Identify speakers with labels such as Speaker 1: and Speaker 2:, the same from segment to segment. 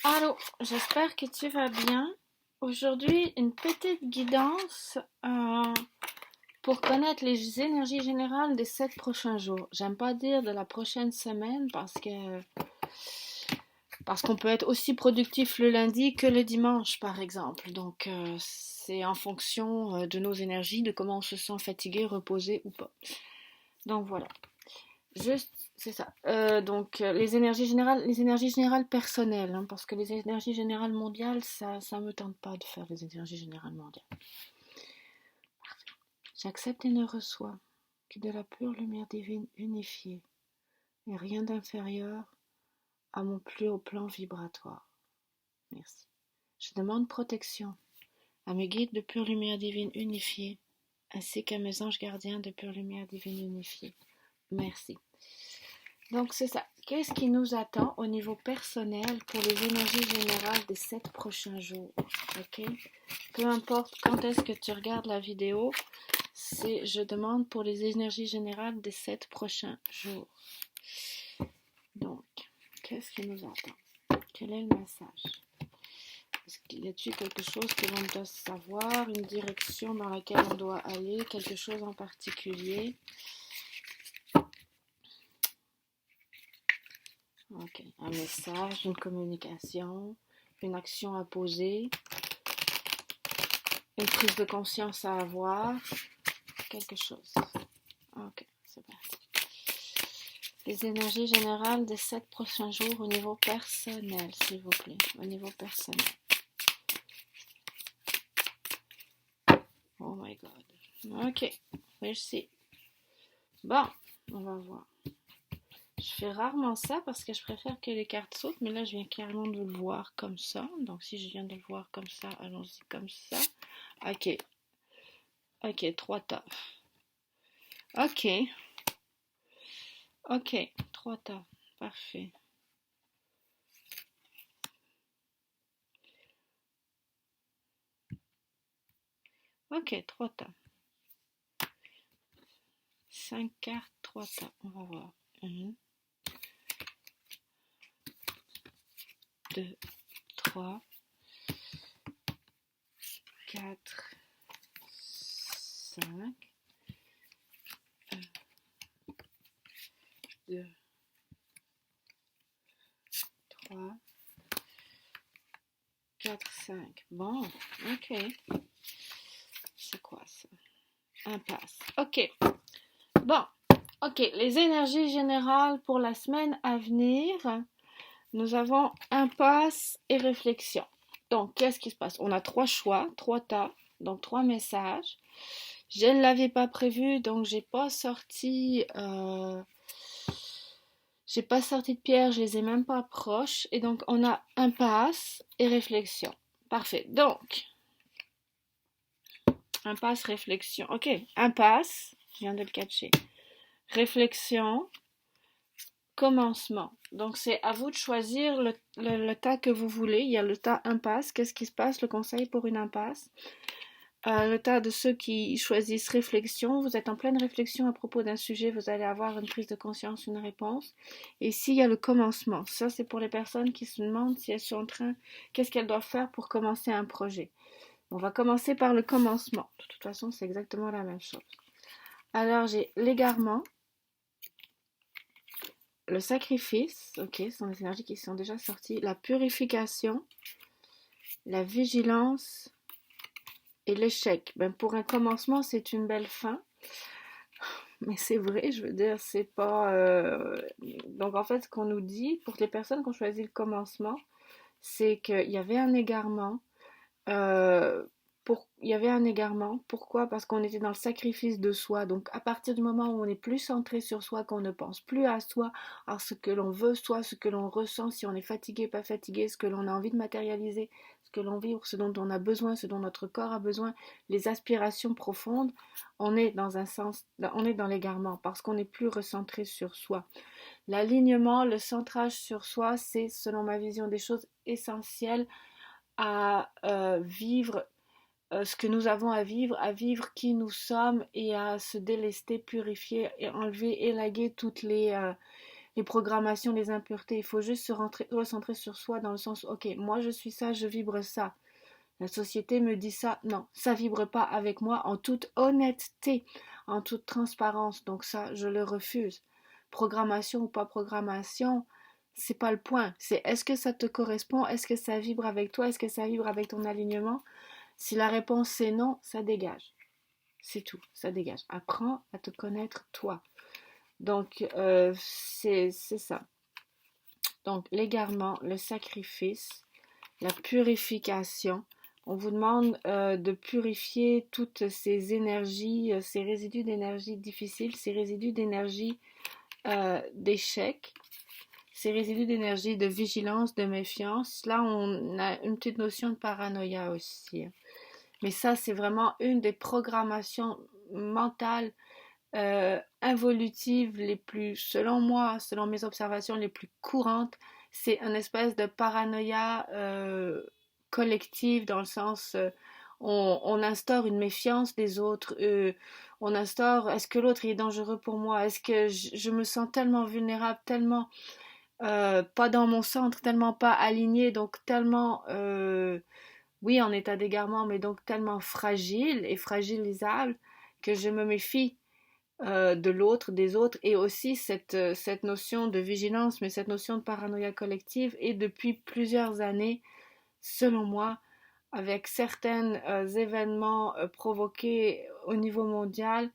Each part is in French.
Speaker 1: Allô, j'espère que tu vas bien. Aujourd'hui, une petite guidance pour connaître les énergies générales des 7 prochains jours. J'aime pas dire de la prochaine semaine parce qu'on peut être aussi productif le lundi que le dimanche, par exemple. Donc, c'est en fonction de nos énergies, de comment on se sent fatigué, reposé ou pas. Donc voilà. Juste, c'est ça. Les énergies générales personnelles, hein, parce que les énergies générales mondiales, ça me tente pas de faire les énergies générales mondiales. J'accepte et ne reçois que de la pure lumière divine unifiée et rien d'inférieur à mon plus haut plan vibratoire. Merci. Je demande protection à mes guides de pure lumière divine unifiée, ainsi qu'à mes anges gardiens de pure lumière divine unifiée. Merci. Donc c'est ça. Qu'est-ce qui nous attend au niveau personnel pour les énergies générales des 7 prochains jours? Ok. Peu importe quand est-ce que tu regardes la vidéo, je demande pour les énergies générales des 7 prochains jours. Donc, qu'est-ce qui nous attend? Quel est le message? Est-ce qu'il y a-t-il quelque chose que l'on doit savoir, une direction dans laquelle on doit aller, quelque chose en particulier? Ok, un message, une communication, une action à poser, une prise de conscience à avoir, quelque chose. Ok, c'est parti. Les énergies générales des 7 prochains jours au niveau personnel, s'il vous plaît, au niveau personnel. Oh my god. Ok, merci. Bon, on va voir. Je fais rarement ça parce que je préfère que les cartes sautent, mais là je viens carrément de le voir comme ça. Donc si je viens de le voir comme ça, allons-y comme ça. Ok. Ok, 3 tas. Ok. Ok, 3 tas. Parfait. Ok, 3 tas. 5 cartes, 3 tas. On va voir. 1, 2, 3, 4, 5. 1, 2, 3, 4, 5. Bon, ok. C'est quoi ça? Impasse. Ok. Bon, ok. Les énergies générales pour la semaine à venir. Nous avons impasse et réflexion. Donc, qu'est-ce qui se passe? On a 3 choix, 3 tas, donc 3 messages. Je ne l'avais pas prévu, donc j'ai pas sorti de pierre, je les ai même pas proches. Et donc, on a impasse et réflexion. Parfait. Donc, impasse, réflexion. Ok, impasse, je viens de le catcher. Réflexion, commencement. Donc, c'est à vous de choisir le tas que vous voulez. Il y a le tas impasse. Qu'est-ce qui se passe? Le conseil pour une impasse. Le tas de ceux qui choisissent réflexion. Vous êtes en pleine réflexion à propos d'un sujet. Vous allez avoir une prise de conscience, une réponse. Et ici, il y a le commencement. Ça, c'est pour les personnes qui se demandent si elles sont en train... Qu'est-ce qu'elles doivent faire pour commencer un projet? On va commencer par le commencement. De toute façon, c'est exactement la même chose. Alors, j'ai l'égarement. Le sacrifice, ok, ce sont les énergies qui sont déjà sorties. La purification, la vigilance et l'échec. Ben, pour un commencement, c'est une belle fin. Mais c'est vrai, je veux dire, c'est pas... Donc en fait, ce qu'on nous dit, pour les personnes qui ont choisi le commencement, c'est qu'il y avait un égarement. Euh, Il y avait un égarement. Pourquoi? Parce qu'on était dans le sacrifice de soi. Donc à partir du moment où on est plus centré sur soi, qu'on ne pense plus à soi, à ce que l'on veut, soit ce que l'on ressent, si on est fatigué, pas fatigué, ce que l'on a envie de matérialiser, ce que l'on vit, ce dont on a besoin, ce dont notre corps a besoin, les aspirations profondes, on est dans un sens, on est dans l'égarement parce qu'on n'est plus recentré sur soi. L'alignement, le centrage sur soi, c'est, selon ma vision des choses, essentiel à vivre ce que nous avons à vivre qui nous sommes et à se délester, purifier et enlever, élaguer toutes les programmations, les impuretés. Il faut juste se recentrer sur soi dans le sens, ok, moi je suis ça, je vibre ça. La société me dit ça, non, ça vibre pas avec moi en toute honnêteté, en toute transparence. Donc ça, je le refuse. Programmation ou pas programmation, c'est pas le point. C'est est-ce que ça te correspond, est-ce que ça vibre avec toi, est-ce que ça vibre avec ton alignement. Si la réponse est non, ça dégage. C'est tout, ça dégage. Apprends à te connaître toi. Donc c'est ça. Donc l'égarement, le sacrifice, la purification. On vous demande de purifier toutes ces énergies, ces résidus d'énergie difficiles, ces résidus d'énergie d'échec, ces résidus d'énergie de vigilance, de méfiance. Là, on a une petite notion de paranoïa aussi. Mais ça, c'est vraiment une des programmations mentales involutives les plus, selon moi, selon mes observations, les plus courantes. C'est une espèce de paranoïa collective dans le sens on instaure une méfiance des autres, on instaure est-ce que l'autre est dangereux pour moi, est-ce que je me sens tellement vulnérable, tellement pas dans mon centre, tellement pas aligné, donc tellement oui en état d'égarement, mais donc tellement fragile et fragilisable que je me méfie de l'autre, des autres, et aussi cette notion de vigilance, mais cette notion de paranoïa collective, et depuis plusieurs années, selon moi, avec certains événements provoqués au niveau mondial,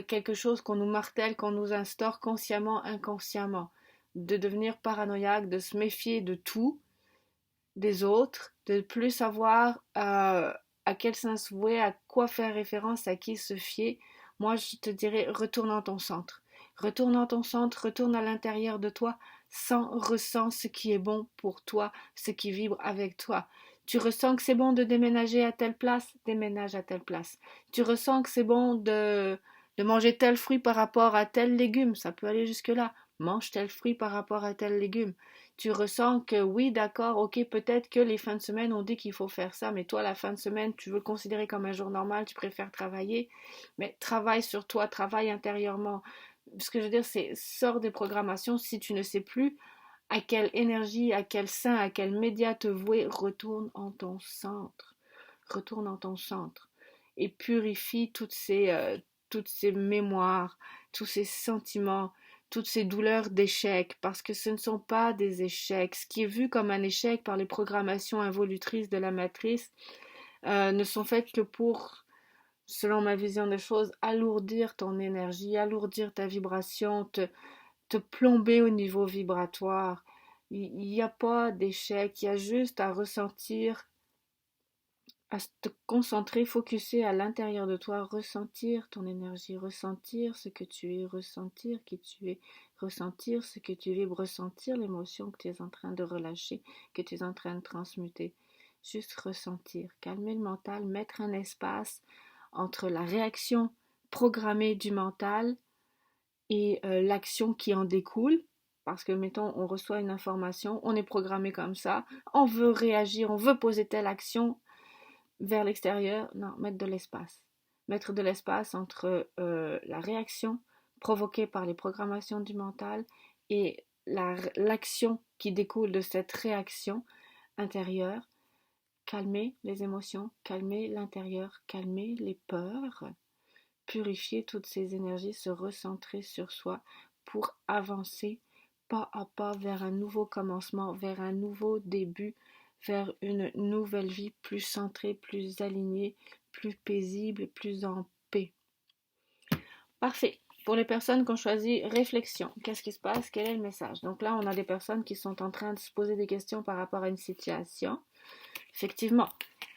Speaker 1: quelque chose qu'on nous martèle, qu'on nous instaure consciemment, inconsciemment, de devenir paranoïaque, de se méfier de tout, des autres, de ne plus savoir à quel sens vouer, à quoi faire référence, à qui se fier. Moi, je te dirais, retourne dans ton centre. Retourne dans ton centre, retourne à l'intérieur de toi, ressens ce qui est bon pour toi, ce qui vibre avec toi. Tu ressens que c'est bon de déménager à telle place, déménage à telle place. Tu ressens que c'est bon de manger tel fruit par rapport à tel légume, ça peut aller jusque-là. Mange tel fruit par rapport à tel légume. Tu ressens que oui, d'accord, ok, peut-être que les fins de semaine, on dit qu'il faut faire ça, mais toi, la fin de semaine, tu veux le considérer comme un jour normal, tu préfères travailler, mais travaille sur toi, travaille intérieurement. Ce que je veux dire, c'est sors des programmations. Si tu ne sais plus à quelle énergie, à quel sein, à quel média te vouer, retourne en ton centre. Retourne en ton centre et purifie toutes ces mémoires, tous ces sentiments, toutes ces douleurs d'échec, parce que ce ne sont pas des échecs. Ce qui est vu comme un échec par les programmations involutrices de la matrice ne sont faites que pour, selon ma vision des choses, alourdir ton énergie, alourdir ta vibration, te plomber au niveau vibratoire. Il n'y a pas d'échec, il y a juste à ressentir, à te concentrer, focuser à l'intérieur de toi, ressentir ton énergie, ressentir ce que tu es, ressentir qui tu es, ressentir ce que tu vibres, ressentir l'émotion que tu es en train de relâcher, que tu es en train de transmuter. Juste ressentir, calmer le mental, mettre un espace entre la réaction programmée du mental et l'action qui en découle. Parce que, mettons, on reçoit une information, on est programmé comme ça, on veut réagir, on veut poser telle action, vers l'extérieur, non, mettre de l'espace. Mettre de l'espace entre la réaction provoquée par les programmations du mental et l'action qui découle de cette réaction intérieure. Calmer les émotions, calmer l'intérieur, calmer les peurs, purifier toutes ces énergies, se recentrer sur soi pour avancer pas à pas vers un nouveau commencement, vers un nouveau début, vers une nouvelle vie plus centrée, plus alignée, plus paisible, plus en paix. Parfait. Pour les personnes qui ont choisi réflexion, qu'est-ce qui se passe? Quel est le message? Donc là, on a des personnes qui sont en train de se poser des questions par rapport à une situation. Effectivement.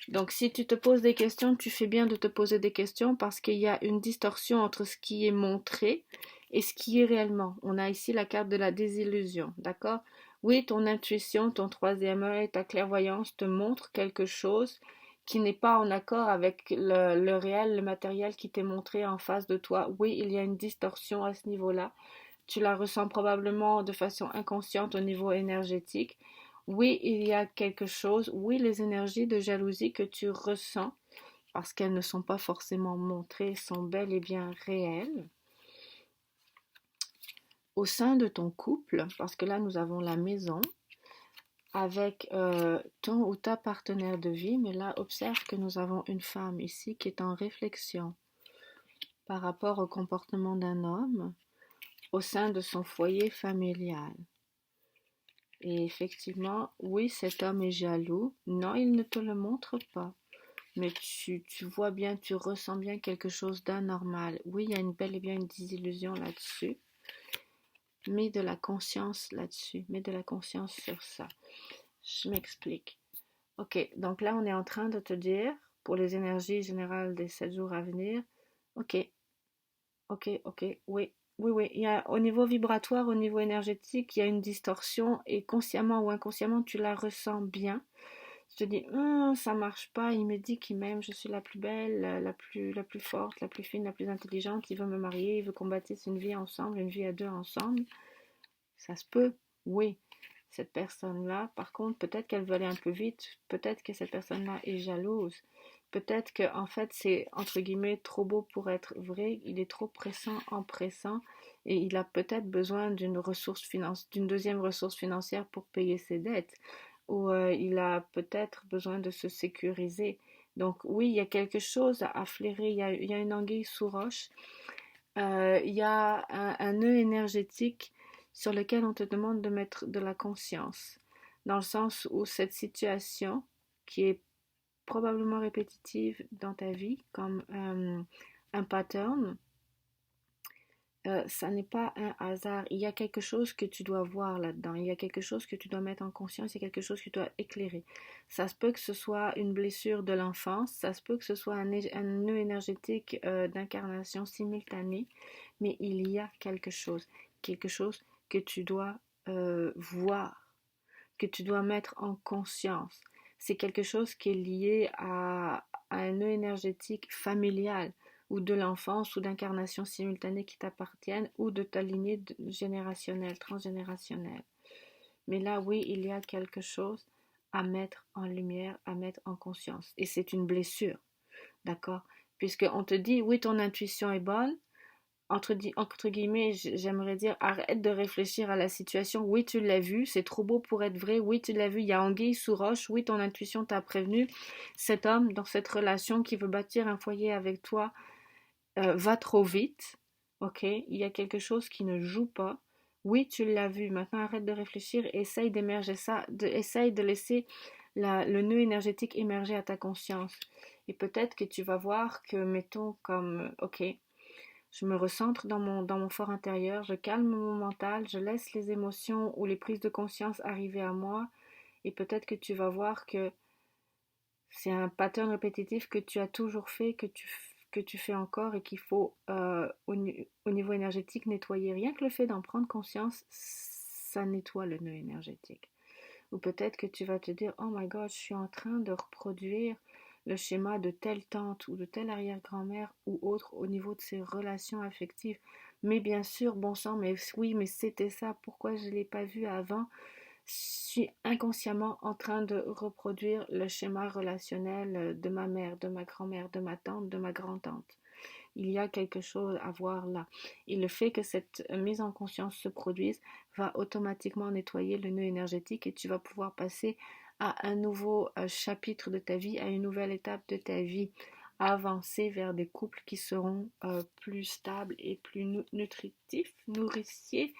Speaker 1: Donc si tu te poses des questions, tu fais bien de te poser des questions parce qu'il y a une distorsion entre ce qui est montré et ce qui est réellement. On a ici la carte de la désillusion, d'accord? Oui, ton intuition, ton troisième œil, ta clairvoyance te montre quelque chose qui n'est pas en accord avec le réel, le matériel qui t'est montré en face de toi. Oui, il y a une distorsion à ce niveau-là. Tu la ressens probablement de façon inconsciente au niveau énergétique. Oui, il y a quelque chose. Oui, les énergies de jalousie que tu ressens, parce qu'elles ne sont pas forcément montrées, sont bel et bien réelles. au sein de ton couple, parce que là nous avons la maison, avec ton ou ta partenaire de vie, mais là observe que nous avons une femme ici qui est en réflexion par rapport au comportement d'un homme au sein de son foyer familial. Et effectivement, oui, cet homme est jaloux. Non, il ne te le montre pas. Mais tu vois bien, tu ressens bien quelque chose d'anormal. Oui, il y a bel et bien une désillusion là-dessus. Mets de la conscience là-dessus. Mets de la conscience sur ça. Je m'explique. Ok, donc là, on est en train de te dire, pour les énergies générales des 7 jours à venir, ok, oui, oui, oui. Il y a, au niveau vibratoire, au niveau énergétique, il y a une distorsion et consciemment ou inconsciemment, tu la ressens bien. Tu te dis, ça marche pas, il me dit qu'il m'aime, je suis la plus belle, la plus forte, la plus fine, la plus intelligente, il veut me marier, il veut qu'on bâtisse une vie ensemble, une vie à deux ensemble. Ça se peut, oui. Cette personne-là, par contre, peut-être qu'elle veut aller un peu vite, peut-être que cette personne-là est jalouse, peut-être que en fait c'est entre guillemets trop beau pour être vrai, il est trop pressant en pressant et il a peut-être besoin d'une deuxième ressource financière pour payer ses dettes ou il a peut-être besoin de se sécuriser. Donc oui, il y a quelque chose à flairer, il y a une anguille sous roche, il y a un nœud énergétique sur lequel on te demande de mettre de la conscience, dans le sens où cette situation, qui est probablement répétitive dans ta vie, comme un pattern, ça n'est pas un hasard. Il y a quelque chose que tu dois voir là-dedans. Il y a quelque chose que tu dois mettre en conscience. Il y a quelque chose que tu dois éclairer. Ça se peut que ce soit une blessure de l'enfance. Ça se peut que ce soit un nœud énergétique d'incarnation simultanée. Mais il y a quelque chose. Quelque chose que tu dois voir, que tu dois mettre en conscience. C'est quelque chose qui est lié à un nœud énergétique familial ou de l'enfance ou d'incarnations simultanées qui t'appartiennent ou de ta lignée générationnelle, transgénérationnelle. Mais là, oui, il y a quelque chose à mettre en lumière, à mettre en conscience. Et c'est une blessure, d'accord? Puisqu'on te dit, oui, ton intuition est bonne, entre guillemets, j'aimerais dire, arrête de réfléchir à la situation. Oui, tu l'as vu, c'est trop beau pour être vrai. Oui, tu l'as vu, il y a anguille sous roche. Oui, ton intuition t'a prévenu. Cet homme, dans cette relation qui veut bâtir un foyer avec toi, va trop vite. Ok, il y a quelque chose qui ne joue pas. Oui, tu l'as vu. Maintenant, arrête de réfléchir. Essaye d'émerger ça. Essaye de laisser le nœud énergétique émerger à ta conscience. Et peut-être que tu vas voir que, mettons, comme, ok, je me recentre dans mon fort intérieur, je calme mon mental, je laisse les émotions ou les prises de conscience arriver à moi et peut-être que tu vas voir que c'est un pattern répétitif que tu as toujours fait, que tu fais encore et qu'il faut au niveau énergétique nettoyer. Rien que le fait d'en prendre conscience, ça nettoie le nœud énergétique. Ou peut-être que tu vas te dire, oh my god, je suis en train de reproduire le schéma de telle tante ou de telle arrière-grand-mère ou autre au niveau de ses relations affectives. Mais bien sûr, bon sang, mais oui, mais c'était ça, pourquoi je ne l'ai pas vu avant? Je suis inconsciemment en train de reproduire le schéma relationnel de ma mère, de ma grand-mère, de ma tante, de ma grand-tante. Il y a quelque chose à voir là. Et le fait que cette mise en conscience se produise va automatiquement nettoyer le nœud énergétique et tu vas pouvoir passer à un nouveau chapitre de ta vie, à une nouvelle étape de ta vie, avancer vers des couples qui seront plus stables et plus nutritifs, nourriciers,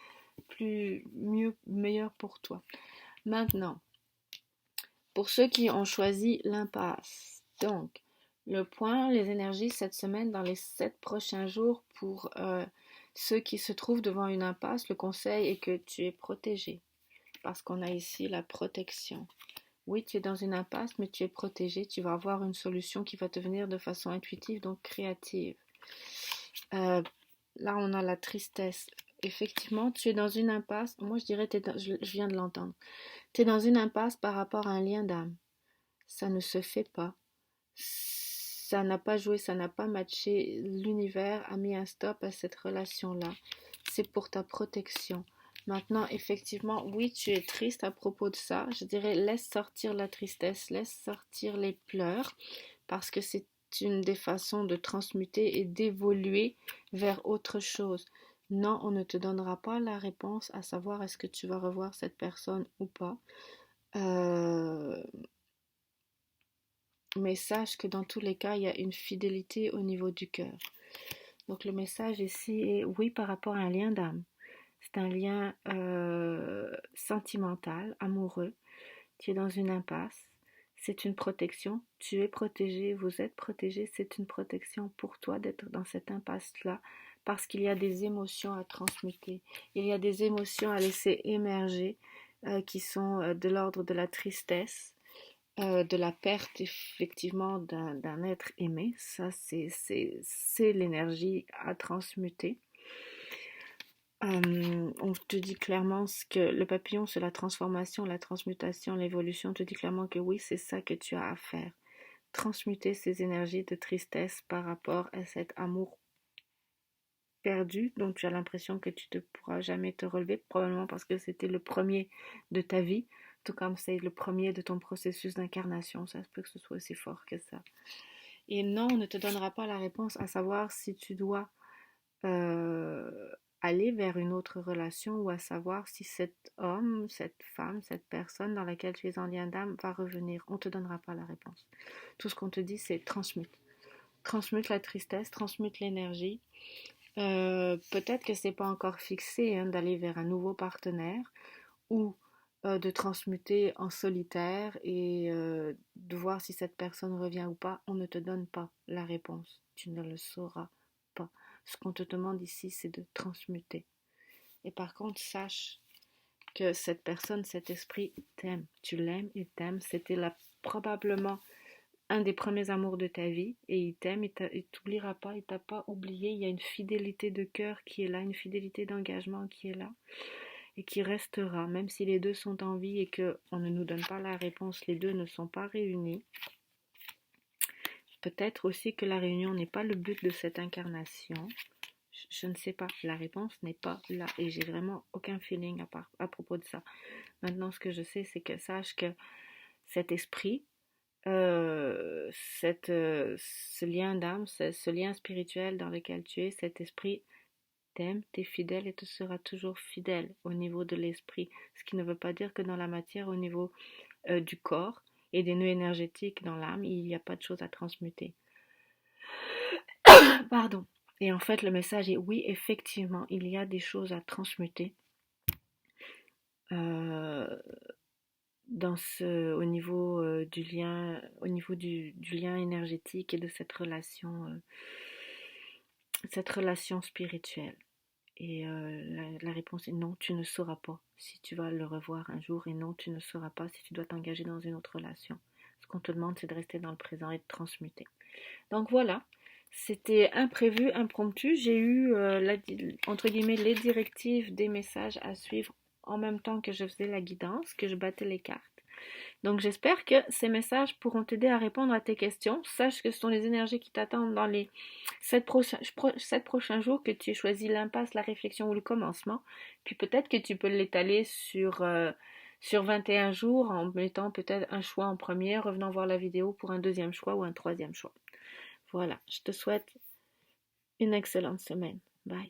Speaker 1: meilleurs pour toi. Maintenant, pour ceux qui ont choisi l'impasse, donc, le point, les énergies cette semaine, dans les 7 prochains jours, pour ceux qui se trouvent devant une impasse, le conseil est que tu es protégé, parce qu'on a ici la protection. Oui, tu es dans une impasse, mais tu es protégé, tu vas avoir une solution qui va te venir de façon intuitive, donc créative. Là, on a la tristesse. Effectivement, tu es dans une impasse, moi je dirais, je viens de l'entendre, tu es dans une impasse par rapport à un lien d'âme. Ça ne se fait pas. Ça n'a pas joué, ça n'a pas matché. L'univers a mis un stop à cette relation-là. C'est pour ta protection. Maintenant, effectivement, oui, tu es triste à propos de ça. Je dirais, laisse sortir la tristesse, laisse sortir les pleurs, parce que c'est une des façons de transmuter et d'évoluer vers autre chose. Non, on ne te donnera pas la réponse à savoir est-ce que tu vas revoir cette personne ou pas. Euh, mais sache que dans tous les cas, il y a une fidélité au niveau du cœur. Donc le message ici est oui par rapport à un lien d'âme. C'est un lien sentimental, amoureux. Tu es dans une impasse. C'est une protection. Tu es protégé, vous êtes protégé. C'est une protection pour toi d'être dans cette impasse-là parce qu'il y a des émotions à transmuter. Il y a des émotions à laisser émerger qui sont de l'ordre de la tristesse, de la perte effectivement d'un être aimé. Ça, c'est l'énergie à transmuter. On te dit clairement que le papillon, c'est la transformation, la transmutation, l'évolution. On te dit clairement que oui, c'est ça que tu as à faire. Transmuter ces énergies de tristesse par rapport à cet amour perdu dont tu as l'impression que tu ne pourras jamais te relever, probablement parce que c'était le premier de ta vie, tout comme c'est le premier de ton processus d'incarnation. Ça se peut que ce soit aussi fort que ça. Et non, on ne te donnera pas la réponse à savoir si tu dois aller vers une autre relation ou à savoir si cet homme, cette femme, cette personne dans laquelle tu es en lien d'âme va revenir. On ne te donnera pas la réponse. Tout ce qu'on te dit, c'est transmute. Transmute la tristesse, transmute l'énergie. Peut-être que c'est pas encore fixé d'aller vers un nouveau partenaire ou de transmuter en solitaire et de voir si cette personne revient ou pas. On ne te donne pas la réponse. Tu ne le sauras pas. Ce qu'on te demande ici, c'est de transmuter. Et par contre, sache que cette personne, cet esprit t'aime. Tu l'aimes, il t'aime. C'était probablement un des premiers amours de ta vie et il t'aime, il t'oubliera pas, il t'a pas oublié. Il y a une fidélité de cœur qui est là, une fidélité d'engagement qui est là et qui restera, même si les deux sont en vie et qu'on ne nous donne pas la réponse, les deux ne sont pas réunis. Peut-être aussi que la réunion n'est pas le but de cette incarnation. Je ne sais pas, la réponse n'est pas là et j'ai vraiment aucun feeling à propos de ça. Maintenant, ce que je sais, c'est que sache que cet esprit, ce lien d'âme, ce lien spirituel dans lequel tu es, cet esprit t'aime, t'es fidèle et te sera toujours fidèle au niveau de l'esprit. Ce qui ne veut pas dire que dans la matière, au niveau du corps et des nœuds énergétiques dans l'âme, il n'y a pas de choses à transmuter. Pardon. Et en fait, le message est oui, effectivement, il y a des choses à transmuter au niveau du lien, du lien énergétique et de cette relation spirituelle. Et la réponse est non, tu ne sauras pas si tu vas le revoir un jour et non, tu ne sauras pas si tu dois t'engager dans une autre relation. Ce qu'on te demande, c'est de rester dans le présent et de transmuter. Donc voilà, c'était imprévu, impromptu. J'ai eu, entre guillemets, les directives des messages à suivre en même temps que je faisais la guidance, que je battais les cartes. Donc j'espère que ces messages pourront t'aider à répondre à tes questions. Sache que ce sont les énergies qui t'attendent dans les 7 prochains jours, que tu aies choisi l'impasse, la réflexion ou le commencement. Puis peut-être que tu peux l'étaler sur 21 jours en mettant peut-être un choix en premier, revenant voir la vidéo pour un deuxième choix ou un troisième choix. Voilà, je te souhaite une excellente semaine. Bye.